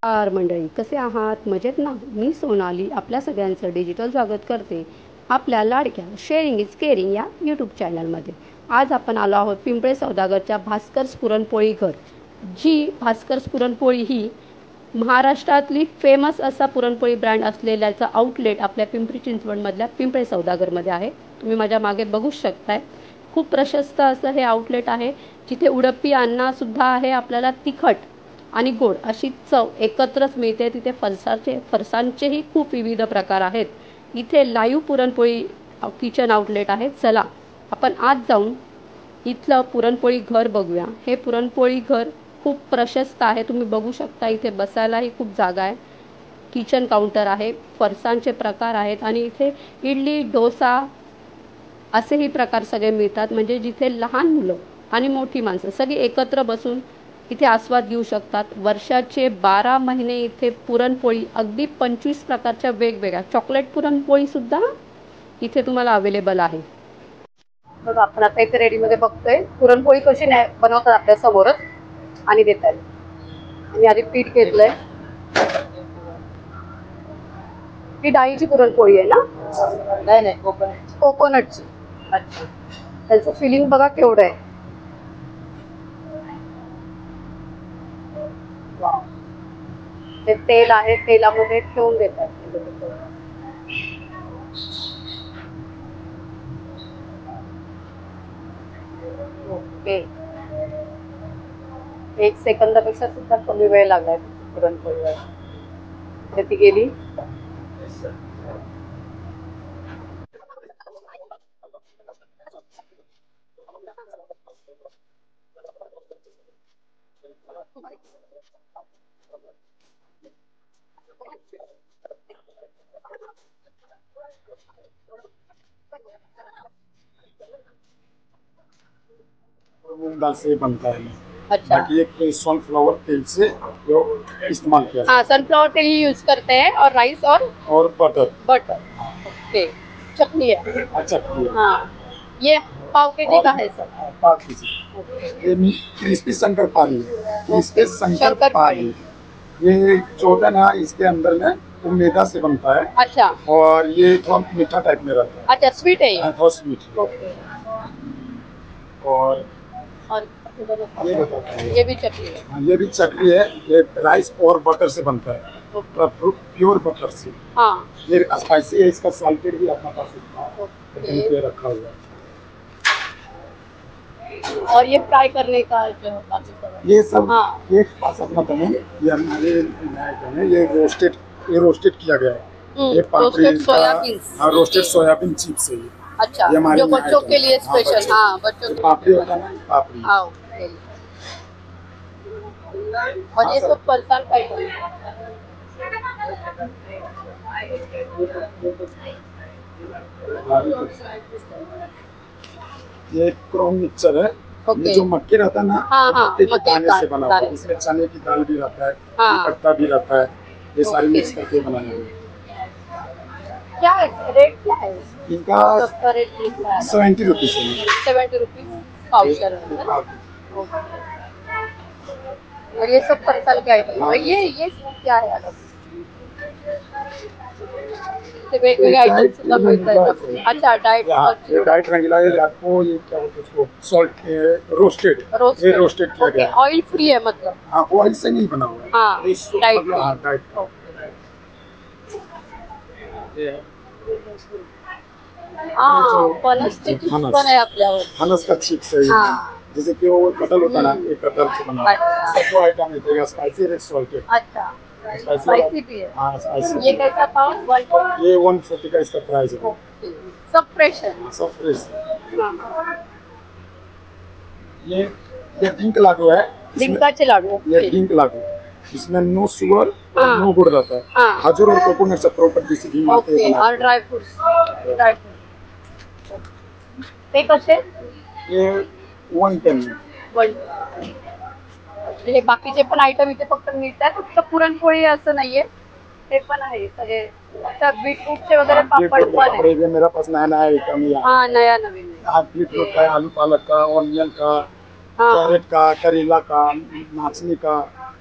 नमस्कार मंडळी, कसे आहात? मजेत ना? मी सोनाली आपल्या सगळ्यांचं डिजिटल स्वागत करते आपल्या लाडक्या शेअरिंग इज केअरिंग या यूट्यूब चॅनलमध्ये. आज आपण आलो आहोत पिंपळे सौदागरच्या भास्कर्स पुरणपोळी घर. जी भास्कर्स पुरणपोळी ही महाराष्ट्रातली फेमस असा पुरणपोळी ब्रँड असलेल्याचा आउटलेट आपल्या पिंपरी चिंचवडमधल्या पिंपळे सौदागरमध्ये आहे. तुम्ही माझ्या मागे बघू शकताय. खूप प्रशस्त असं हे आउटलेट आहे, जिथे उडप्पी अन्नसुद्धा आहे. आपल्याला तिखट आणि गोड अशी चव एकत्रच मिळते. तिथे फरसांचेही खूप विविध प्रकार आहेत. इथे लाईव्ह पुरणपोळी किचन आउटलेट आहे. चला आपण आज जाऊन इथलं पुरणपोळी घर बघूया. हे पुरणपोळी घर खूप प्रशस्त आहे. तुम्ही बघू शकता इथे बसायलाही खूप जागा आहे. किचन काउंटर आहे, फरसांचे प्रकार आहेत आणि इथे इडली, डोसा असेही प्रकार सगळे मिळतात. म्हणजे जिथे लहान मुलं आणि मोठी माणसं सगळी एकत्र बसून इथे आस्वाद घेऊ शकतात. वर्षाचे 12 महिने इथे पुरणपोळी अगदी 25 प्रकारच्या वेगवेगळ्या चॉकलेट पुरणपोळीसुद्धा इथे तुम्हाला अवेलेबल आहे. बघा आपण आता इथे रेडीमध्ये बघतोय पुरणपोळी कशी बनवतात आपल्या समोरच आणि देतात. आणि आधी पीठ घेतलंय. ही डाळीची पुरणपोळी आहे ना? नाही, कोकोनटची. अच्छा, त्याचं फिलिंग बघा केवढं आहे. ते तेल आहे, तेलामध्ये ठेवून देतात. ओके, 1 सेकंदापेक्षा सुद्धा कमी वेळ लागलाय पुरणपोळीवर. ती गेली. मूंग दाल से बनता है। अच्छा, बाकी एक सनफ्लावर तेल से जो इस्तेमाल किया हाँ सनफ्लावर तेल ही यूज करते हैं और राइस और बटर। ओके, चटनी है। अच्छा, हाँ, ये पाव केजी का है सर। 5 केजी। ये क्रिस्पी शंकरपाली है। क्रिस्पी शंकरपाली ये जो है ना, इसके अंदर में वो मैदा से बनता है। अच्छा, और ये थोड़ा मीठा टाइप में रहता है। अच्छा स्वीट है ये। थोड़ा स्वीट। ओके, और ये भी चटनी है। हाँ, ये भी चटनी है। ये राइस और बटर से बनता है, प्योर बटर से। हाँ, ये स्पाइसी है, इसका सॉल्टेड भी अपना पास ओके। रखा हुआ है। और ये फ्राई करने का जो बाकी सब है। ये सब हाँ, ये पास अपना बने, ये हमारे है, ये रोस्टेड किया गया है। ये रोस्टेड सोयाबीन। हाँ, रोस्टेड सोयाबीन चिप्स है ये। अच्छा, ये हमारे जो बच्चों के लिए स्पेशल। हाँ, बच्चों के पापड़ी होता है ना, पापड़ी। हाँ, ओके। और ये सब फरसान का आइटम है। ये क्रोम मिक्सर है। ओके। ये जो मक्के रहता है ना, हाँ, हाँ, मक्के के मक्के दाने से बना हुआ है। दाने। इसमें चने की दाल भी रहता है, हाँ। पत्ता भी रहता है। ये सारी ओके। मिक्स करके बनाया है। क्या है रेट, क्या है इनका सबका रेट लिखा है? 70 रुपीज है। 70 रुपीज पाउचर है। ओके। और ये सब फरसान के आइटम है। ये क्या है अलग? वेगवेगळे आइटम सुद्धा मिळतात। अच्छा, डाइट डाइट रंगीला है। आपको ये क्या बोलते हैं उसको, सॉल्ट रोस्टेड। ये रोस्टेड किया गया है। ऑयल फ्री है मतलब? हाँ, ऑयल से नहीं बना हुआ है। हाँ, डाइट। हाँ, डाइट। हाँ, फणसचे चिप्स पण आहे आपल्यावर। फणस का चिप्स है। हाँ, जैसे कि वो कटल होता है ना, ये कटल से बना है। सब आइटम मिलेगा, स्पाइसी रेड सॉल्टेड। अच्छा, स्पाइसी भी है। हाँ, स्पाइसी। ये कैसा पाव? ये 140 का इसका प्राइस है। ओके, सब फ्रेश है। सब फ्रेश। हाँ, ये डिंक लाडू है। डिंकाचे लाडू। ये डिंक लाडू, इसमें नो शुगर और हाँ। नो गुड़ रहता है। हाँ। खजूर और कोकोनट से प्रॉपर देसी घी में ओके, और ड्राई फ्रूट्स। ते कसे? ये 110 हे बाकीचे पण आयटम इथे फक्त मिळतात, फक्त पुरणपोळी असं नाहीये, ते पण आहे सगळे। अच्छा, बीटरूटचे वगैरे पापड पण आहे। ये मेरा पास नया नया आइटम है। हाँ, नया नवीन है। बीटरूट का, आलू पालक का, ऑनियन का, कैरेट का, करेला का, नाचनी का।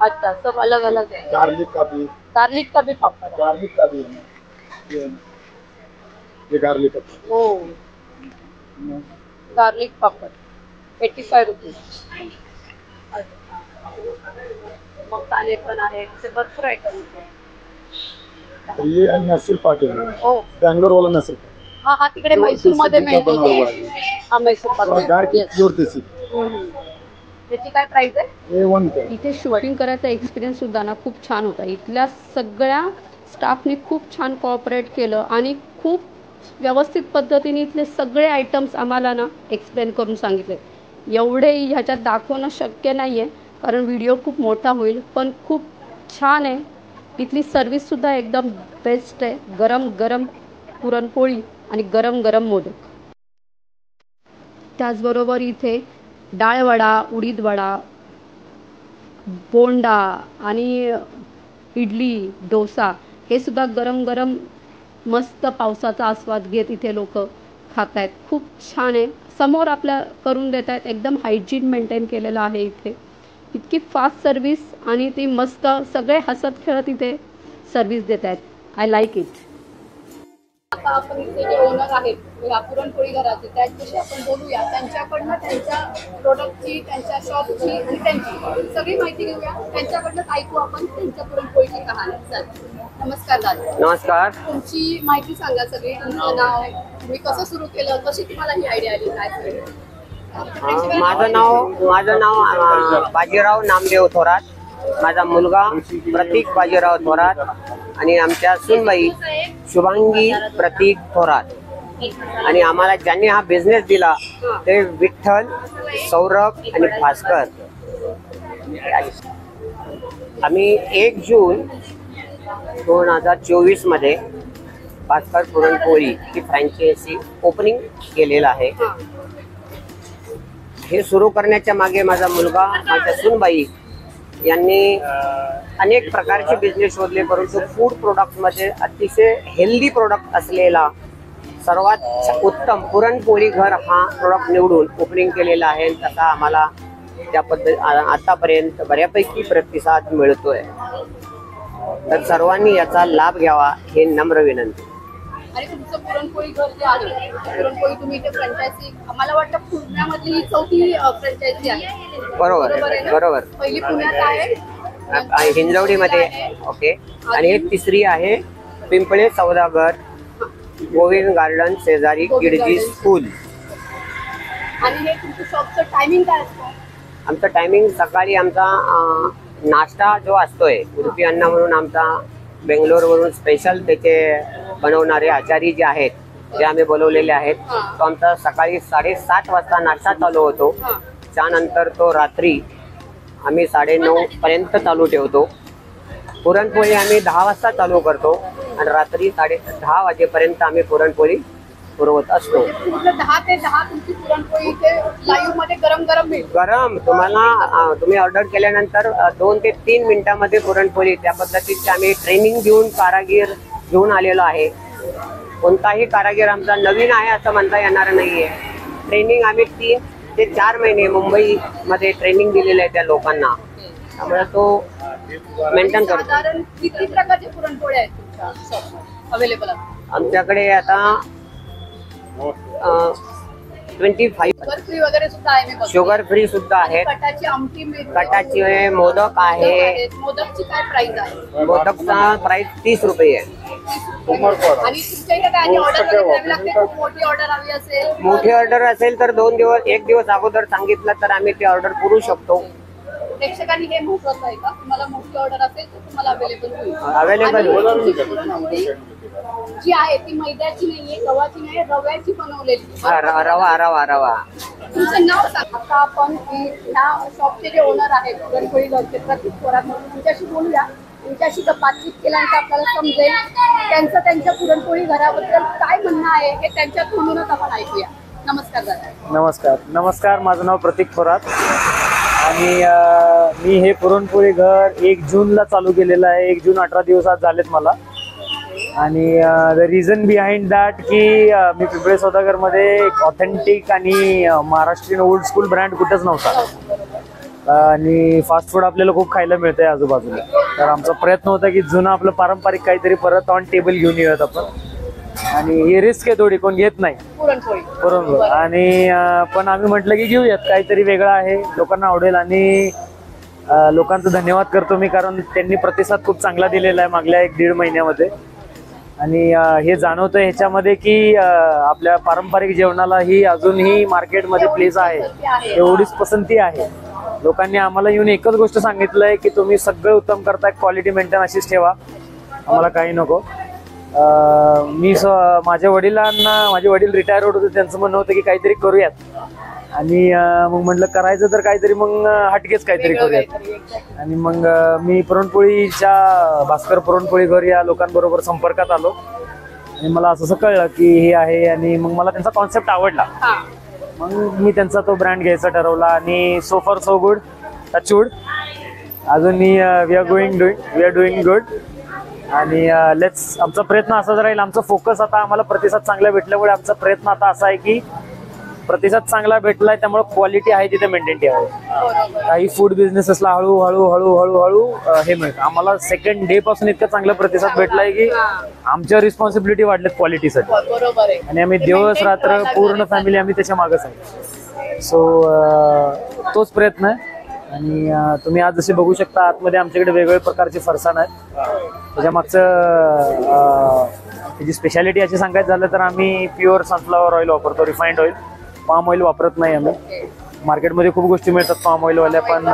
अच्छा, सब अलग अलग है। गार्लिक का भी पापड़ है। गार्लिक का भी ये गार्लिक का। ओ, गार्लिक पापड़ 85 रुपीज। मग काले पण आहे, ते भरपूर आयटम आहे। ये मैसूर पाक है, ओ, बैंगलोर वाला मैसूर पाक। हाँ हाँ, तिकडे मैसूर मध्ये मिळतो ते। हा, मैसूर पाक गाय की प्योर देसी। त्याची काय प्राइस आहे? A1 का। इथे शूटिंग करायचा एक्सपिरियन्स सुद्धा ना खूप छान होता। इथल्या सगळ्या स्टाफने खूप छान कोऑपरेट केलं आणि खूप व्यवस्थित पद्धतीने इथले सगळे आयटम्स आम्हाला ना एक्सप्लेन करून सांगितले। एवढे ह्याच्यात दाखवणं शक्य नाही आहे कारण व्हिडिओ खूप मोठा होईल, पण खूप छान आहे। इथली सर्विससुद्धा एकदम बेस्ट आहे। गरम गरम पुरणपोळी आणि गरम गरम मोदक। त्याचबरोबर इथे डाळवडा, उडीद वडा, बोंडा आणि इडली, डोसा हे सुद्धा गरम गरम मस्त पावसाचा आस्वाद घेत इथे लोक खात आहेत। खूप छान आहे, समोर आपल्या करून देत आहेत। एकदम हायजीन मेंटेन केलेलं आहे इथे। इतकी फास्ट सर्विस आणि ती मस्त सगळे हसत खेळत इथे सर्विस देत आहेत। I like it. आता आपण इथे जे ओनर आहेत या पुरणपोळी घराचे त्याच्याशी आपण बोलूया। त्यांच्याकडनं त्यांच्या प्रोडक्टची, त्यांच्या शॉपची आणि त्यांची सगळी माहिती घेऊया। त्यांच्याकडनं ऐकू आपण त्यांच्या पुरणपोळीची कहाणी। चल, नमस्कार दादा। नमस्कार। तुमची माहिती सांगा सगळी। तुमचं नाव, तुम्ही कसं सुरू केलं, कशी तुम्हाला ही आयडिया आली, काय सगळं? माझं नाव बाजीराव नामदेव थोरात, माझा मुलगा प्रतीक बाजीराव थोरात आणि आमच्या सूनबाई शुभांगी प्रतीक थोरात। आणि आम्हाला ज्यांनी हा बिझनेस दिला ते विठ्ठल, सौरभ आणि भास्कर। आम्ही 1 जून 2024 मध्ये भास्कर पुरणपोळी ची फ्रँचायझी ओपनिंग केलेलं आहे। हे सुरू करण्याच्या मागे माझा मुलगा, माझ्या सूनबाई यांनी अनेक प्रकारचे बिझनेस शोधले, परंतु फूड प्रोडक्टमध्ये अतिशय हेल्दी प्रोडक्ट असलेला सर्वात उत्तम पुरणपोळी घर हा प्रोडक्ट निवडून ओपनिंग केलेला आहे। तसा आम्हाला त्या आतापर्यंत बऱ्यापैकी प्रतिसाद मिळतोय, तर सर्वांनी याचा लाभ घ्यावा हे नम्र विनंती। आणि तुमचं पुरणपोळी घर जे आहे, पुरणपोळी तुम्ही इथे फ्रँचायझी, आम्हाला वाटतं पुण्यामधली ही 4थी फ्रँचायझी आहे। बरोबर। पहिली पुण्यात आहे, हिंजवडीमध्ये, ओके, आणि एक तिसरी आहे पिंपळे सौदागर, गोविंद गार्डन शेजारी किडजी स्कूल। आणि हे तुमचं शॉपचं टायमिंग काय असतं? आमचं टायमिंग सकाळी आमचा नाश्ता जो असतोय, उडपी अन्न म्हणून आमचा बेंगलोरवरून स्पेशल त्याचे बनवणारे आचारी जे आहेत ते आम्ही बोलवलेले आहेत, तो आमचा सकाळी 7:30 वाजता नाश्ता चालू होतो। त्यानंतर तो रात्री आम्ही 9:30 पर्यंत चालू ठेवतो। पुरणपोळी आम्ही 10 वाजता चालू करतो आणि रात्री 10:30 वाजेपर्यंत आम्ही पुरणपोळी पुरवत असतो। 10 ते 10 तुमची पुरणपोळी इथे लाईव्ह मध्ये गरम गरम मिळते। गरम तुम्ही ऑर्डर केल्यानंतर 2 ते 3 मिनिटांमध्ये पुरणपोळी, त्या पद्धतीचे आम्ही ट्रेनिंग घेऊन कारागीर घेऊन आलेलो आहे। कोणताही कारागीर आमचा नवीन आहे असं म्हणता येणार नाहीये। ट्रेनिंग आम्ही 3 ते 4 महिने मुंबईमध्ये ट्रेनिंग दिलेलं आहे त्या लोकांना, त्यामुळे तो मेंटेन करतो। साधारण किती प्रकारचे पुरणपोळ्या आहेत तुमच्या शॉपमध्ये अवेलेबल? आमच्याकडे आता 25 शुगर फ्री वगैरे सुद्धा आहे। शुगर फ्री सुद्धा आहेत। कटाची आमटी मिळते, कटाची मोदक आहे। मोदकची काय प्राइस आहे? मोदकचा प्राइस 30 रुपये आहे। आणि तुमच्या इथे काय ऑर्डर द्यावी लागते? खूप मोठी ऑर्डर हवी असेल, मोठी ऑर्डर असेल तर 1 दिवस अगोदर सांगितलं तर आम्ही ती ऑर्डर पुरवू शकतो। प्रेक्षकांनी हे महत्वाचं आहे का? तुम्हाला मोठी ऑर्डर असेल तर तुम्हाला अवेलेबल होईल। जी आहे ती मैद्याची नाहीये, गव्हाची नाही, रव्याची बनवलेली। रवा। तुमचं नाव सांगा। आता आपण ह्या शॉपचे जे ओनर आहेत पुरणपोळी घरचे प्रतीक थोरात, त्यांच्याशी बोलूया। त्यांच्याशी बातचीत केल्यानंतर आपल्याला समजेल त्यांच्या पुरणपोळी घराबद्दल काय म्हणणं आहे हे त्यांच्या तोंडूनच आपण ऐकूया। नमस्कार दादा। नमस्कार, माझं नाव प्रतीक थोरात आणि मी हे पुरणपोळी घर 1 जूनला चालू केलेलं आहे। 1 जून 18 दिवस आज झालेत मला। आणि द रिझन बिहाइंड दॅट की मी पिंपळे सौदागरमध्ये एक ऑथेंटिक आणि महाराष्ट्रीयन ओल्ड स्कूल ब्रँड कुठंच नव्हता आणि फास्ट फूड आपल्याला खूप खायला मिळतंय आजूबाजूला. तर आमचा प्रयत्न होता की जुनं आपलं पारंपरिक काहीतरी परत ऑन टेबल घेऊन येऊयात आपण. आणि ही रिस्क आहे थोडी, कोण घेत नाही पुरणपोळी. आणि पण आम्ही म्हटलं की घेऊयात, काहीतरी वेगळं आहे, लोकांना आवडेल. आणि लोकांचं धन्यवाद करतो मी, कारण त्यांनी प्रतिसाद खूप चांगला दिलेला आहे मागल्या 1-1.5 महिन्यामध्ये. आणि हे जाणवतं ह्याच्यामध्ये की आपल्या पारंपरिक जेवणाला ही अजूनही मार्केटमध्ये प्लेस आहे, एवढीच पसंती आहे. लोकांनी आम्हाला येऊन एकच गोष्ट सांगितलंय की तुम्ही सगळं उत्तम करताय, क्वालिटी मेंटेन अशीच ठेवा, आम्हाला काही नको. माझे वडील रिटायर होत होते, त्यांचं म्हणणं होतं की काहीतरी करूयात. आणि मग म्हटलं करायचं तर काहीतरी मग हटकेच काहीतरी करूयात. आणि मग मी पुरणपोळीच्या भास्कर पुरणपोळी घर या लोकांबरोबर संपर्कात आलो आणि मला असं कळलं की हे आहे. आणि मग मला त्यांचा कॉन्सेप्ट आवडला, मग मी त्यांचा तो ब्रँड घ्यायचा ठरवला. आणि सो फार सो गुड, टचवूड. अजूनही वी आर डुईंग गुड. आणि आमचा प्रयत्न असाच राहील. आमचा फोकस आता, आम्हाला प्रतिसाद चांगला भेटल्यामुळे आमचा प्रयत्न आता असा आहे की प्रतिसाद चांगला भेटलाय त्यामुळे क्वालिटी आहे तिथे मेंटेन ठेवावी. काही फूड बिझनेसेसला हळूहळू हे मिळतं. आम्हाला सेकंड डे पासून इतका चांगला प्रतिसाद भेटलाय की आमच्या रिस्पॉन्सिबिलिटी वाढल्यात क्वालिटीसाठी. आणि आम्ही दिवस रात्र पूर्ण फॅमिली आम्ही त्याच्या मागच आहे. सो तोच प्रयत्न आहे. आणि तुम्ही आज जसे बघू शकता आतमध्ये आमच्याकडे वेगवेगळ्या प्रकारचे फरसाण आहेत. त्याच्या मागचं त्याची स्पेशालिटी अशी सांगायचं झालं तर आम्ही प्युअर सनफ्लॉवर ऑइल वापरतो, रिफाइंड ऑइल. पाम ऑइल वापरत नाही आम्ही. मार्केटमध्ये खूप गोष्टी मिळतात पाम ऑइलवाल्या, पण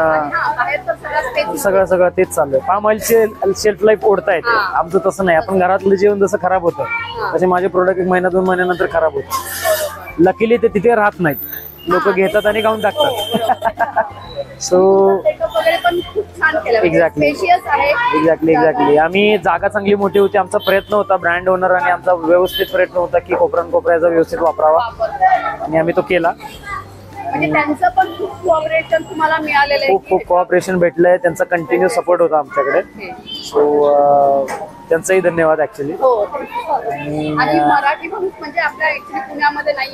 सगळं तेच चाललंय. पाम ऑइलचे शेल्फ लाईफ ओढता येते, आमचं तसं नाही. आपण घरातलं जेवण जसं खराब होतं तसे माझे प्रोडक्ट 1 महिना 2 महिन्यानंतर खराब होतं. लकीली ते तिथे राहत नाहीत, लोक घेतात आणि खाऊन टाकतात. सो एक्झॅक्टली आम्ही जागा चांगली मोठी होती. आमचा प्रयत्न होता, ब्रँड ओनर आणि आमचा व्यवस्थित प्रयत्न होता की कोपऱ्याचा व्यवस्थित वापरावा आणि आम्ही तो केला. खूप कोऑपरेशन भेटलंय, त्यांचा कंटिन्यू सपोर्ट होता आमच्याकडे. सो त्यांचाही धन्यवाद ऍक्च्युली.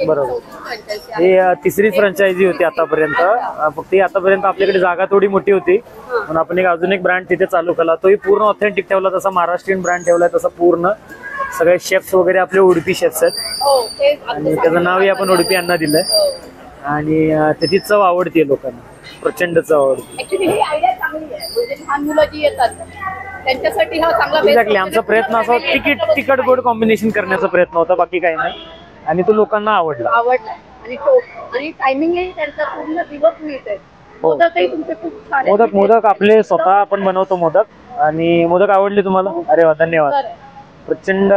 बरोबर, ही 3री फ्रँचायझी होती आतापर्यंत. फक्त आतापर्यंत आपल्याकडे जागा थोडी मोठी होती म्हणून आपण अजून एक ब्रँड तिथे चालू केला. तोही पूर्ण ऑथेंटिक ठेवला, तसा महाराष्ट्रीयन ब्रँड ठेवलाय, तसा पूर्ण सगळे शेफ्स वगैरे आपले उडुपी शेफ्स आहेत. आणि त्याचं नावही आपण उडुपी यांना दिलंय. आणि त्याची चव आवडते लोकांना, प्रचंड चव आवडते. एक्झॅक्टली आमचा प्रयत्न असा तिखट गोड कॉम्बिनेशन करण्याचा प्रयत्न होता, बाकी काही नाही. आणि तो लोकांना आवडला. आणि टायमिंग त्यांचा पूर्ण दिवस मिळते. मोदक आपले स्वतः आपण बनवतो मोदक. आणि मोदक आवडले तुम्हाला? अरे वा, धन्यवाद. प्रचंड.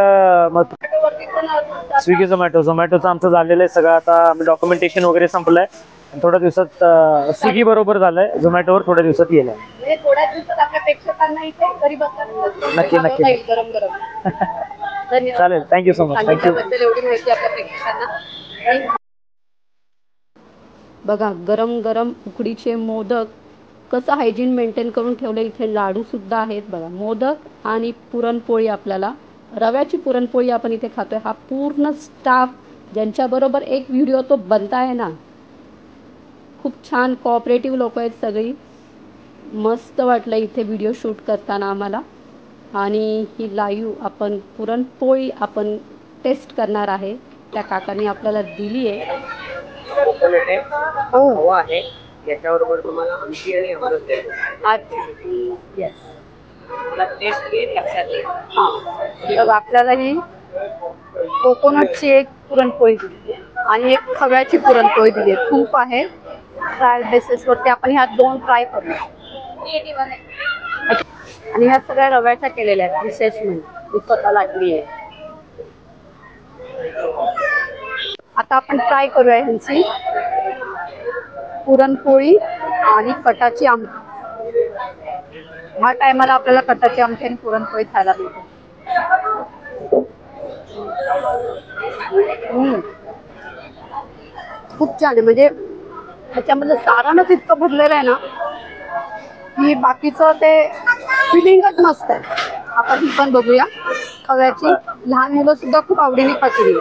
स्विगी झोमॅटोचं आमचं झालेलं आहे सगळं. आता आम्ही डॉक्युमेंटेशन वगैरे संपलंय. थोड्या दिवसात स्विगी बरोबर झालंय, झोमॅटोवर थोड्या दिवसात येईल. नक्की चालेल. Thank you so much. थँक्यू. बघा, गरम गरम उकडीचे मोदक कसं हायजीन मेंटेन करून ठेवलं. इथे लाडू सुद्धा आहेत बघा. मोदक आणि पुरणपोळी, आपल्याला रव्याची पुरणपोळी आपण इथे खातोय. हा पूर्ण स्टाफ ज्यांच्याबरोबर एक व्हिडिओ तो बनताय ना, खूप छान कोऑपरेटिव्ह लोक आहेत सगळी. मस्त वाटलं इथे व्हिडिओ शूट करताना आम्हाला. आणि ही लाईव्ह आपण पुरणपोळी आपण टेस्ट करणार आहे. त्या काकांनी आपल्याला दिली आहे. हवा आहे याच्याबरोबर तुम्हाला आमची आणि अमृत देतो. आपल्याला ही कोकोनटची एक पुरणपोळी दिली आणि एक खव्याची पुरणपोळी दिली आहे. तूप आहे, ट्रायल बेसिसवरती आपण ह्या 2 ट्राय करूया. आणि ह्या सगळ्या रव्याच्या केलेल्या आहेत. रिसेसमेंट मी स्वतः लागली आहे. आता आपण ट्राय करूया ह्यांची पुरणपोळी आणि कटाची आमटी. ह्या टायमाला आपल्याला कटाची आमटी आणि पुरणपोळी खायला मिळते. खूप छान आहे. म्हणजे ह्याच्यामध्ये सारणच इतकं भरलेलं आहे ना की बाकीचं ते फिलिंगच मस्त आहे. आपण ही पण बघूया खव्याची. लहान मुलं सुद्धा खूप आवडीने खातील.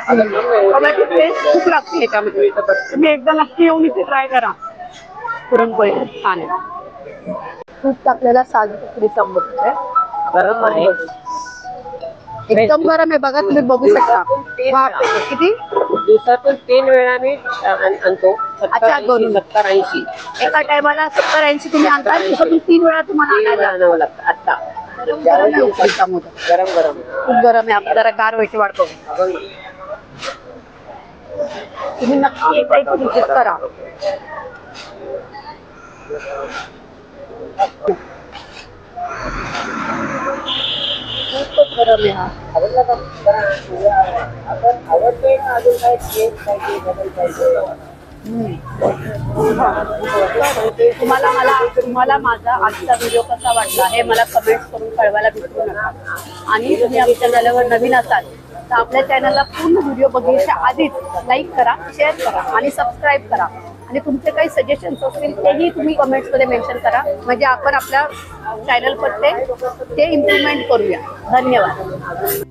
खव्याची टेस्ट खूप लागते याच्यामध्ये. तुम्ही एकदा नक्की येऊन इथे ट्राय करा. पुरणपोळी खूप छान आहे. तूप टाकलेला साजूक चमच आहे. गरम आहे, एकदम गरम आहे बघा, तुम्ही बघू शकता. बापरे, किती दिवसातून 3 वेळा मी आणतो. अच्छा, 70-80 एका टायमाला 70-80 तुम्ही आणता. दिवसातून 3 वेळा तुम्हाला आणायला आणावं लागतं. आता गरम गरम आहे उकडीचा मोदक. गरम गरम खूप गरम आहे. आपण जरा गार व्हायची वाट बघू. तुम्ही नक्की एकदा इथे विजिट करा. खूपच गरम आहे हा. आवडतोय ना अजून काय चेंज पाहिजे, बदल पाहिजे? तुम्हाला माझा आजचा व्हिडिओ कसा वाटला हे मला कमेंट्स करून कळवायला विसरू नका. आणि तुम्ही आमच्या चॅनलवर नवीन असाल तर आपल्या चॅनलला पूर्ण व्हिडिओ बघण्याच्या आधीच लाईक करा, शेअर करा आणि सबस्क्राईब करा. आणि तुमचे काही सजेशन्स असतील तेही तुम्ही कमेंट्समध्ये मेन्शन करा, म्हणजे आपण आपल्या चॅनल मध्ये ते इम्प्रूव्हमेंट करूया. धन्यवाद.